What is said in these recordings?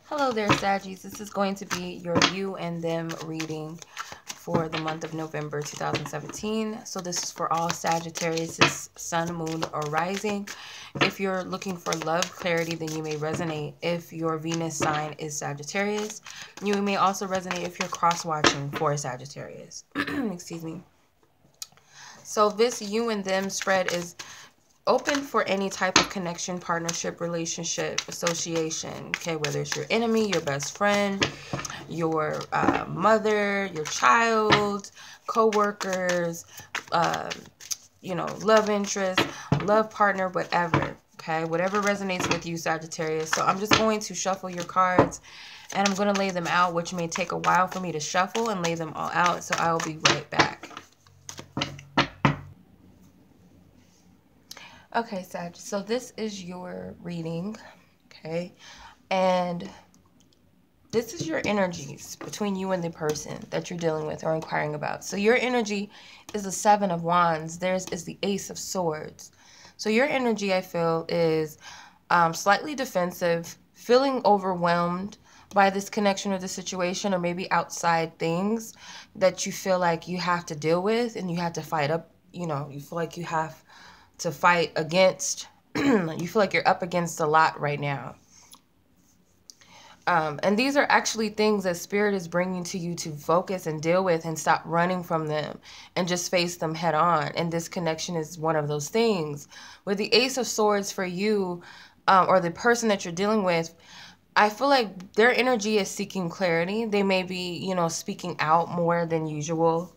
Hello there, Saggies. This is going to be your you and them reading for the month of November 2017. So this is for all Sagittarius, sun, moon, or rising. If you're looking for love clarity, then you may resonate if your Venus sign is Sagittarius. You may also resonate if you're cross-watching for Sagittarius. Excuse me. So this you and them spread is open for any type of connection, partnership, relationship, association, okay, whether it's your enemy, your best friend, your mother, your child, co-workers, you know, love interest, love partner, whatever, okay, whatever resonates with you, Sagittarius. So I'm just going to shuffle your cards and I'm going to lay them out, which may take a while for me to shuffle and lay them all out, so I'll be right back. Okay, Sag, so this is your reading, okay, and this is your energies between you and the person that you're dealing with or inquiring about. So your energy is the Seven of Wands. Theirs is the Ace of Swords. So your energy, I feel, is slightly defensive, feeling overwhelmed by this connection or the situation, or maybe outside things that you feel like you have to deal with and you have to fight up, you know, you feel like you have to fight against. You feel like you're up against a lot right now. And these are actually things that Spirit is bringing to you to focus and deal with and stop running from them and just face them head on. And this connection is one of those things. With the Ace of Swords for you, or the person that you're dealing with, I feel like their energy is seeking clarity. They may be, you know, speaking out more than usual.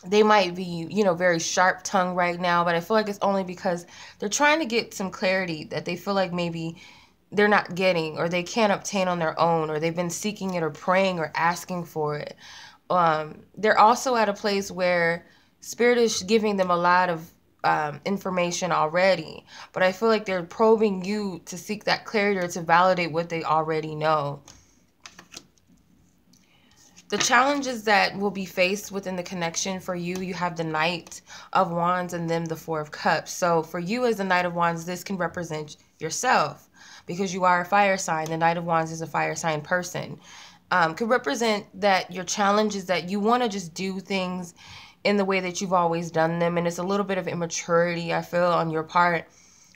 They might be, you know, very sharp tongued right now, but I feel like it's only because they're trying to get some clarity that they feel like maybe they're not getting, or they can't obtain on their own, or they've been seeking it or praying or asking for it. They're also at a place where Spirit is giving them a lot of information already, but I feel like they're probing you to seek that clarity or to validate what they already know. The challenges that will be faced within the connection for you, you have the Knight of Wands and then the Four of Cups. So for you as the Knight of Wands, this can represent yourself because you are a fire sign. The Knight of Wands is a fire sign person. Could represent that your challenge is that you want to just do things in the way that you've always done them. And it's a little bit of immaturity, I feel, on your part,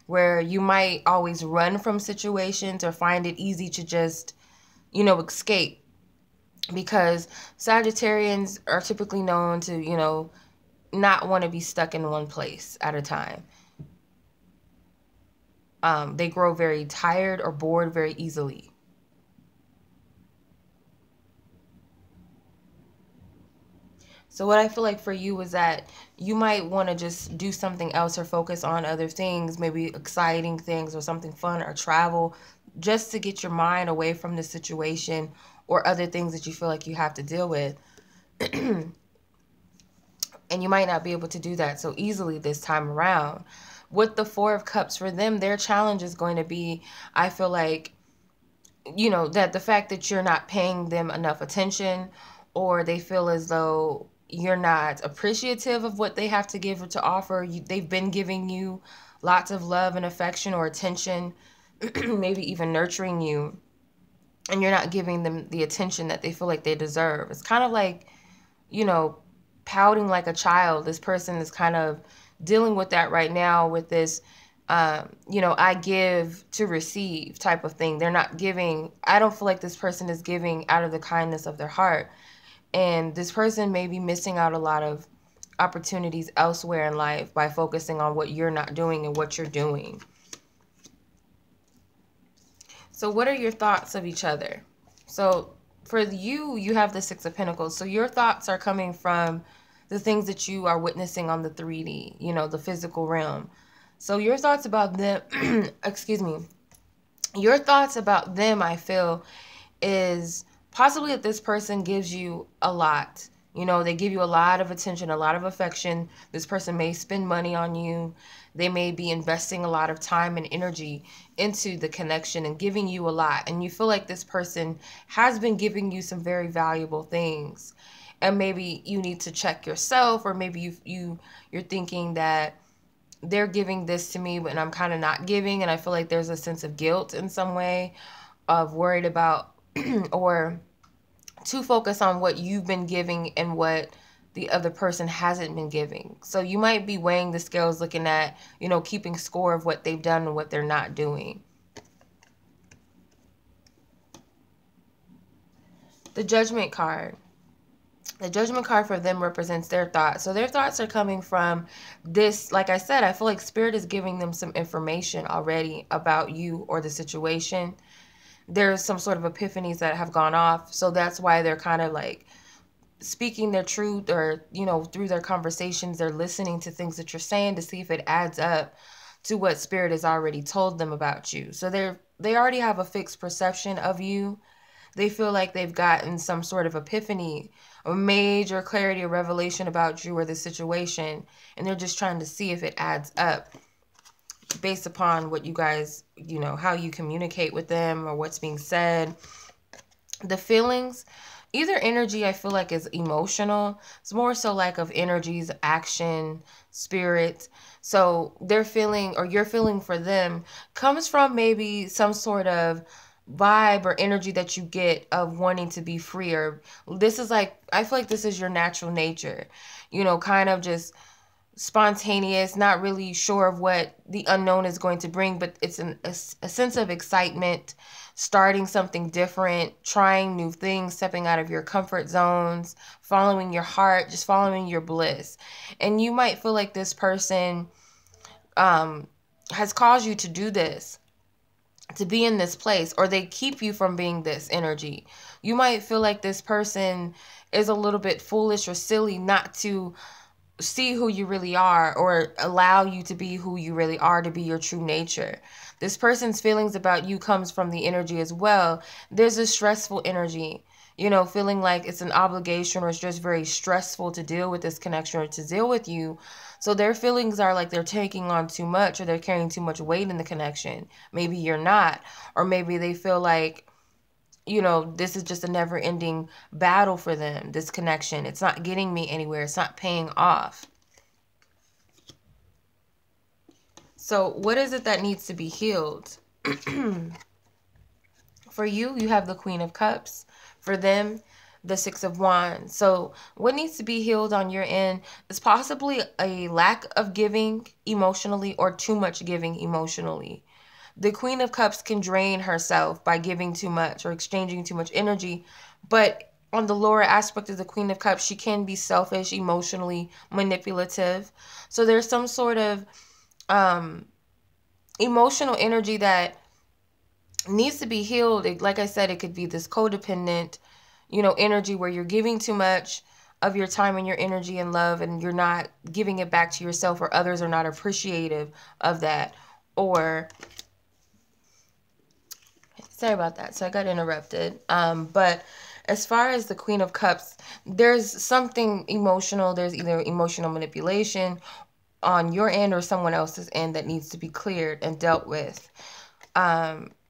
where you might always run from situations or find it easy to just, you know, escape. Because Sagittarians are typically known to, you know, not want to be stuck in one place at a time. They grow very tired or bored very easily. So what I feel like for you is that you might want to just do something else or focus on other things, maybe exciting things or something fun or travel, just to get your mind away from the situation or other things that you feel like you have to deal with. And you might not be able to do that so easily this time around. With the Four of Cups, for them, their challenge is going to be, I feel like, you know, that the fact that you're not paying them enough attention, or they feel as though you're not appreciative of what they have to give or to offer. They've been giving you lots of love and affection or attention, maybe even nurturing you, and you're not giving them the attention that they feel like they deserve. It's kind of like, you know, pouting like a child. This person is kind of dealing with that right now with this, you know, I give to receive type of thing. They're not giving. I don't feel like this person is giving out of the kindness of their heart. And this person may be missing out a lot of opportunities elsewhere in life by focusing on what you're not doing and what you're doing. So what are your thoughts of each other? So for you, you have the Six of Pentacles. So your thoughts are coming from the things that you are witnessing on the 3D, you know, the physical realm. So your thoughts about them, excuse me, your thoughts about them, I feel, is possibly that this person gives you a lot. You know, they give you a lot of attention, a lot of affection. This person may spend money on you. They may be investing a lot of time and energy into the connection and giving you a lot. And you feel like this person has been giving you some very valuable things. And maybe you need to check yourself, or maybe you're thinking that they're giving this to me, but I'm kind of not giving, and I feel like there's a sense of guilt in some way, of worried about or too focused on what you've been giving and what the other person hasn't been giving. So you might be weighing the scales, looking at, you know, keeping score of what they've done and what they're not doing. The Judgment card. The Judgment card for them represents their thoughts. So their thoughts are coming from this. Like I said, I feel like Spirit is giving them some information already about you or the situation. There's some sort of epiphanies that have gone off. So that's why they're kind of like speaking their truth, or, you know, through their conversations, they're listening to things that you're saying to see if it adds up to what Spirit has already told them about you. So they already have a fixed perception of you. They feel like they've gotten some sort of epiphany, a major clarity or revelation about you or the situation, and they're just trying to see if it adds up based upon what you guys, you know, how you communicate with them or what's being said. The feelings, either energy I feel like is emotional. It's more so like of energies, action, spirit. So their feeling, or your feeling for them, comes from maybe some sort of vibe or energy that you get of wanting to be free. Or this is like, I feel like this is your natural nature, you know, kind of just spontaneous, not really sure of what the unknown is going to bring, but it's a sense of excitement, starting something different, trying new things, stepping out of your comfort zones, following your heart, just following your bliss. And you might feel like this person has caused you to do this, to be in this place, or they keep you from being this energy. You might feel like this person is a little bit foolish or silly not to see who you really are, or allow you to be who you really are, to be your true nature. This person's feelings about you comes from the energy as well. There's a stressful energy, you know, feeling like it's an obligation, or it's just very stressful to deal with this connection or to deal with you. So their feelings are like they're taking on too much, or they're carrying too much weight in the connection. Maybe you're not, or maybe they feel like, you know, this is just a never-ending battle for them, this connection. It's not getting me anywhere. It's not paying off. So what is it that needs to be healed? For you, you have the Queen of Cups. For them, the Six of Wands. So what needs to be healed on your end is possibly a lack of giving emotionally, or too much giving emotionally. The Queen of Cups can drain herself by giving too much or exchanging too much energy. But on the lower aspect of the Queen of Cups, she can be selfish, emotionally manipulative. So there's some sort of emotional energy that needs to be healed. Like I said, it could be this codependent, you know, energy where you're giving too much of your time and your energy and love, and you're not giving it back to yourself, or others are not appreciative of that. Or sorry about that. So I got interrupted. But as far as the Queen of Cups, there's something emotional. There's either emotional manipulation on your end or someone else's end that needs to be cleared and dealt with.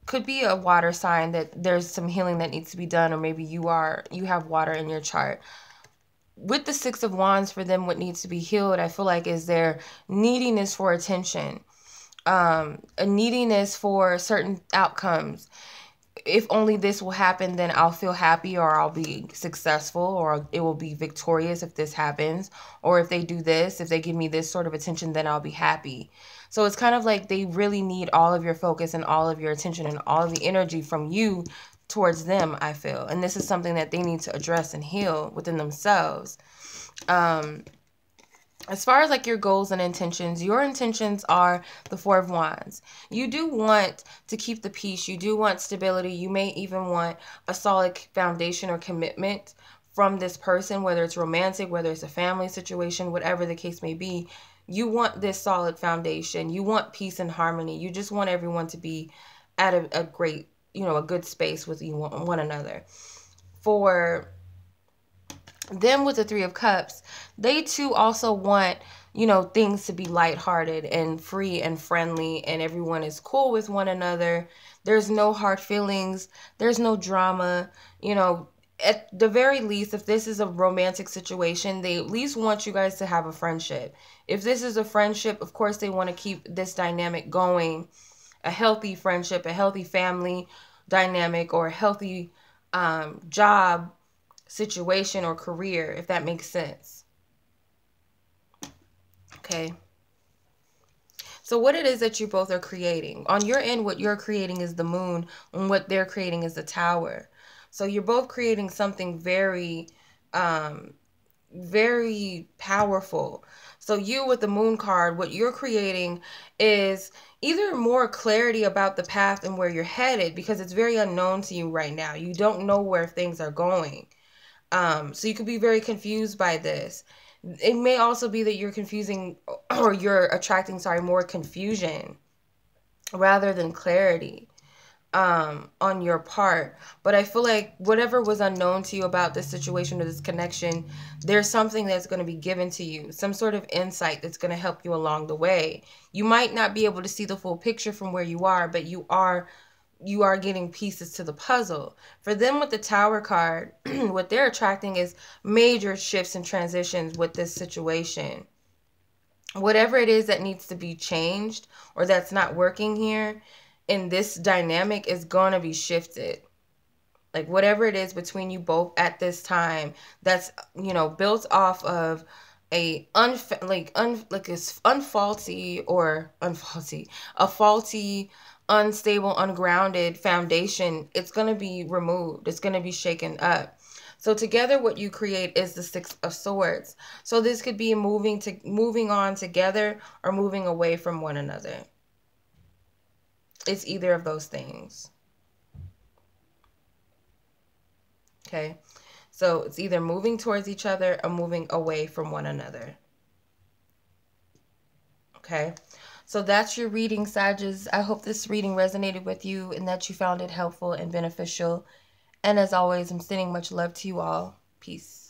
Could be a water sign that there's some healing that needs to be done, or maybe you have water in your chart. With the Six of Wands, for them, what needs to be healed, I feel like, is their neediness for attention. A neediness for certain outcomes. If only this will happen, then I'll feel happy, or I'll be successful, or it will be victorious if this happens. Or if they do this, if they give me this sort of attention, then I'll be happy. So it's kind of like they really need all of your focus and all of your attention and all of the energy from you towards them, I feel. And this is something that they need to address and heal within themselves. As far as like your goals and intentions, your intentions are the Four of Wands. You do want to keep the peace. You do want stability. You may even want a solid foundation or commitment from this person, whether it's romantic, whether it's a family situation, whatever the case may be. You want this solid foundation. You want peace and harmony. You just want everyone to be at a great, you know, a good space with one another. For them, with the Three of Cups, they too also want, you know, things to be lighthearted and free and friendly, and everyone is cool with one another. There's no hard feelings. There's no drama. You know, at the very least, if this is a romantic situation, they at least want you guys to have a friendship. If this is a friendship, of course, they want to keep this dynamic going, a healthy friendship, a healthy family dynamic, or a healthy job situation or career, if that makes sense. Okay. So what it is that you both are creating. On your end, what you're creating is the moon, and what they're creating is the tower. So you're both creating something very, very powerful. So you with the moon card, what you're creating is either more clarity about the path and where you're headed, because it's very unknown to you right now. You don't know where things are going. So you could be very confused by this. It may also be that you're confusing, or you're attracting, sorry, more confusion rather than clarity on your part. But I feel like whatever was unknown to you about this situation or this connection, there's something that's going to be given to you, some sort of insight that's going to help you along the way. You might not be able to see the full picture from where you are, but you are getting pieces to the puzzle. For them with the Tower card, what they're attracting is major shifts and transitions with this situation. Whatever it is that needs to be changed or that's not working here in this dynamic is going to be shifted. Like whatever it is between you both at this time that's, you know, built off of a faulty, unstable, ungrounded foundation, it's going to be removed. It's going to be shaken up. So together what you create is the Six of Swords. So this could be moving on together or moving away from one another. It's either of those things. Okay. So it's either moving towards each other or moving away from one another. Okay. So that's your reading, Sagittarius. I hope this reading resonated with you and that you found it helpful and beneficial. And as always, I'm sending much love to you all. Peace.